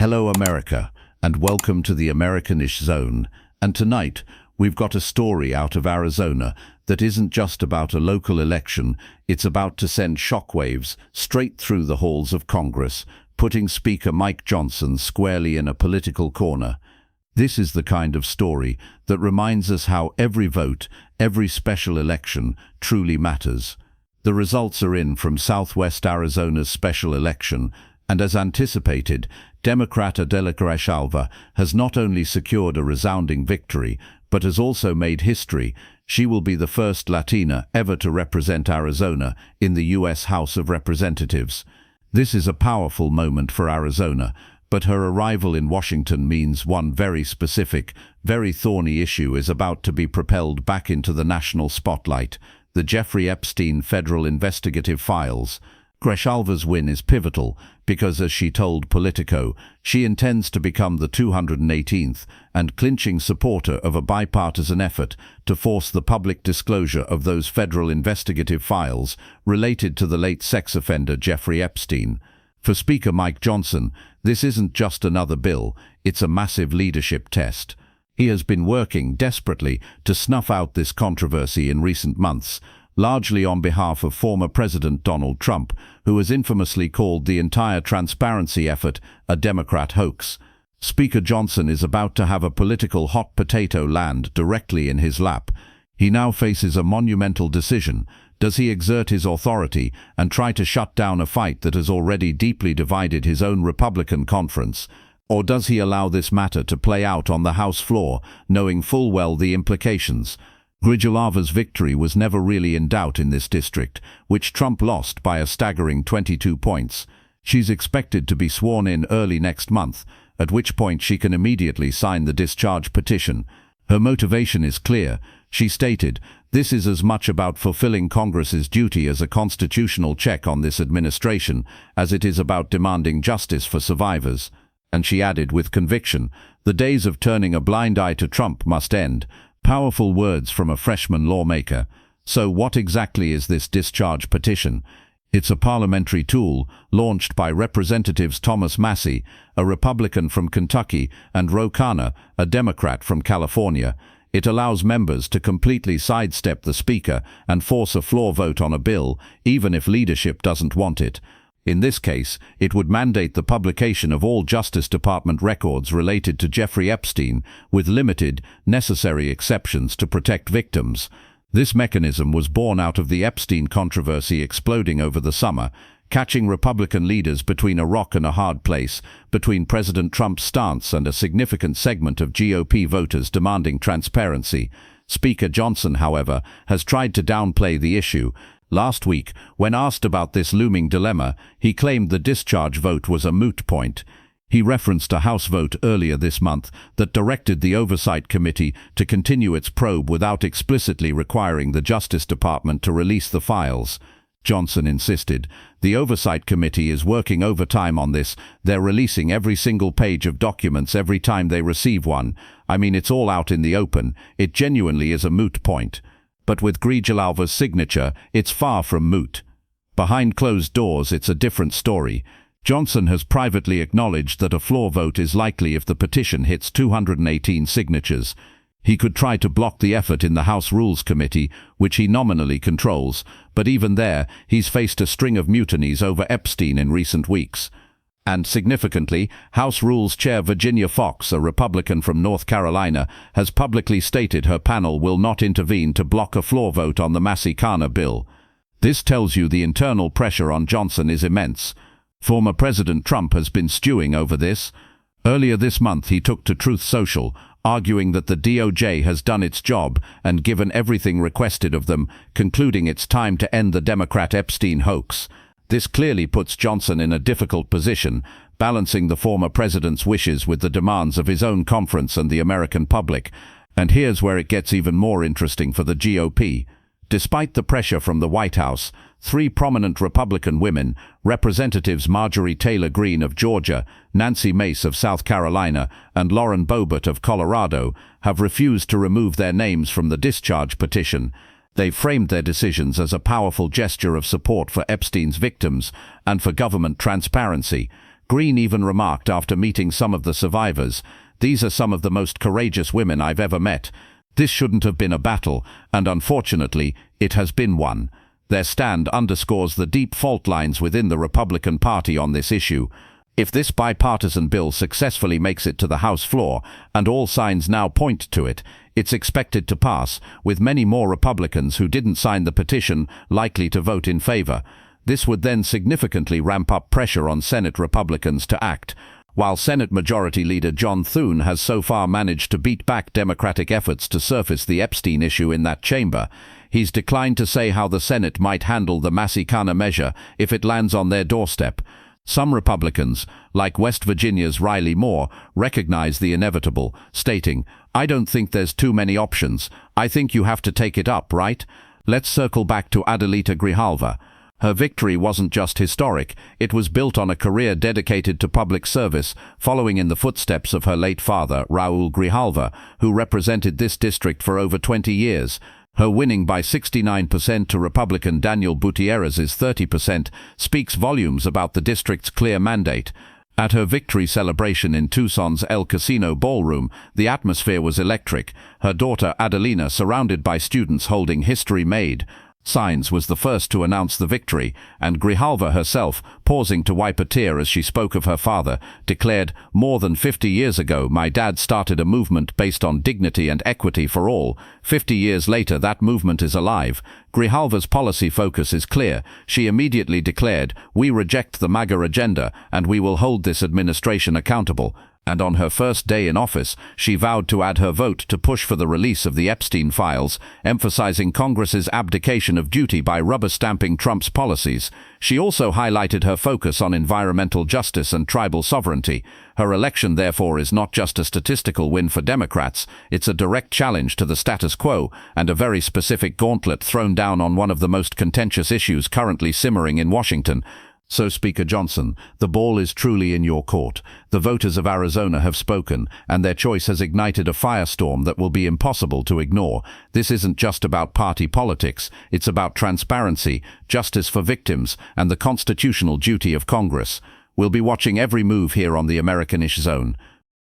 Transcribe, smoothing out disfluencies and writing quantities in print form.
Hello America, and welcome to the Americanish Zone. And tonight, we've got a story out of Arizona that isn't just about a local election, it's about to send shockwaves straight through the halls of Congress, putting Speaker Mike Johnson squarely in a political corner. This is the kind of story that reminds us how every vote, every special election, truly matters. The results are in from Southwest Arizona's special election, and as anticipated, Democrat Adelita Grijalva has not only secured a resounding victory, but has also made history. She will be the first Latina ever to represent Arizona in the U.S. House of Representatives. This is a powerful moment for Arizona, but her arrival in Washington means one very specific, very thorny issue is about to be propelled back into the national spotlight: the Jeffrey Epstein federal investigative files. Grijalva's win is pivotal because, as she told Politico, she intends to become the 218th and clinching supporter of a bipartisan effort to force the public disclosure of those federal investigative files related to the late sex offender Jeffrey Epstein. For Speaker Mike Johnson, this isn't just another bill, it's a massive leadership test. He has been working desperately to snuff out this controversy in recent months, largely on behalf of former President Donald Trump, who has infamously called the entire transparency effort a Democrat hoax. Speaker Johnson is about to have a political hot potato land directly in his lap. He now faces a monumental decision. Does he exert his authority and try to shut down a fight that has already deeply divided his own Republican conference? Or does he allow this matter to play out on the House floor, knowing full well the implications? Grijalva's victory was never really in doubt in this district, which Trump lost by a staggering 22 points. She's expected to be sworn in early next month, at which point she can immediately sign the discharge petition. Her motivation is clear. She stated, "This is as much about fulfilling Congress's duty as a constitutional check on this administration as it is about demanding justice for survivors." And she added with conviction, "The days of turning a blind eye to Trump must end." Powerful words from a freshman lawmaker. So what exactly is this discharge petition? It's a parliamentary tool launched by Representatives Thomas Mace, a Republican from Kentucky, and Raúl, a Democrat from California. It allows members to completely sidestep the Speaker and force a floor vote on a bill, even if leadership doesn't want it. In this case, it would mandate the publication of all Justice Department records related to Jeffrey Epstein, with limited, necessary exceptions to protect victims. This mechanism was born out of the Epstein controversy exploding over the summer, catching Republican leaders between a rock and a hard place, between President Trump's stance and a significant segment of GOP voters demanding transparency. Speaker Johnson, however, has tried to downplay the issue. Last week, when asked about this looming dilemma, he claimed the discharge vote was a moot point. He referenced a House vote earlier this month that directed the Oversight Committee to continue its probe without explicitly requiring the Justice Department to release the files. Johnson insisted, "The Oversight Committee is working overtime on this. They're releasing every single page of documents every time they receive one. I mean, it's all out in the open. It genuinely is a moot point." But with Grijalva's signature, it's far from moot. Behind closed doors, it's a different story. Johnson has privately acknowledged that a floor vote is likely if the petition hits 218 signatures. He could try to block the effort in the House Rules Committee, which he nominally controls, but even there, he's faced a string of mutinies over Epstein in recent weeks. And significantly, House Rules Chair Virginia Foxx, a Republican from North Carolina, has publicly stated her panel will not intervene to block a floor vote on the Mace bill. This tells you the internal pressure on Johnson is immense. Former President Trump has been stewing over this. Earlier this month he took to Truth Social, arguing that the DOJ has done its job and given everything requested of them, concluding it's time to end the Democrat Epstein hoax. This clearly puts Johnson in a difficult position, balancing the former president's wishes with the demands of his own conference and the American public. And here's where it gets even more interesting for the GOP. Despite the pressure from the White House, three prominent Republican women, Representatives Marjorie Taylor Greene of Georgia, Nancy Mace of South Carolina, and Lauren Boebert of Colorado, have refused to remove their names from the discharge petition. They framed their decisions as a powerful gesture of support for Epstein's victims and for government transparency. Greene even remarked after meeting some of the survivors, "These are some of the most courageous women I've ever met. This shouldn't have been a battle, and unfortunately, it has been one." Their stand underscores the deep fault lines within the Republican Party on this issue. If this bipartisan bill successfully makes it to the House floor, and all signs now point to it, it's expected to pass, with many more Republicans who didn't sign the petition likely to vote in favor. This would then significantly ramp up pressure on Senate Republicans to act. While Senate Majority Leader John Thune has so far managed to beat back Democratic efforts to surface the Epstein issue in that chamber, he's declined to say how the Senate might handle the Mace measure if it lands on their doorstep. Some Republicans, like West Virginia's Riley Moore, recognize the inevitable, stating, "I don't think there's too many options. I think you have to take it up, right?" Let's circle back to Adelita Grijalva. Her victory wasn't just historic, it was built on a career dedicated to public service, following in the footsteps of her late father, Raúl Grijalva, who represented this district for over 20 years. Her winning by 69% to Republican Daniel Gutierrez's 30% speaks volumes about the district's clear mandate. At her victory celebration in Tucson's El Casino Ballroom, the atmosphere was electric. Her daughter Adelina, surrounded by students holding history-made signs, was the first to announce the victory, and Grijalva herself, pausing to wipe a tear as she spoke of her father, declared, "More than 50 years ago, my dad started a movement based on dignity and equity for all. 50 years later, that movement is alive." Grijalva's policy focus is clear. She immediately declared, "We reject the MAGA agenda, and we will hold this administration accountable." And on her first day in office, she vowed to add her vote to push for the release of the Epstein files, emphasizing Congress's abdication of duty by rubber-stamping Trump's policies. She also highlighted her focus on environmental justice and tribal sovereignty. Her election, therefore, is not just a statistical win for Democrats, it's a direct challenge to the status quo and a very specific gauntlet thrown down on one of the most contentious issues currently simmering in Washington. So, Speaker Johnson, the ball is truly in your court. The voters of Arizona have spoken, and their choice has ignited a firestorm that will be impossible to ignore. This isn't just about party politics, it's about transparency, justice for victims, and the constitutional duty of Congress. We'll be watching every move here on the American-ish Zone.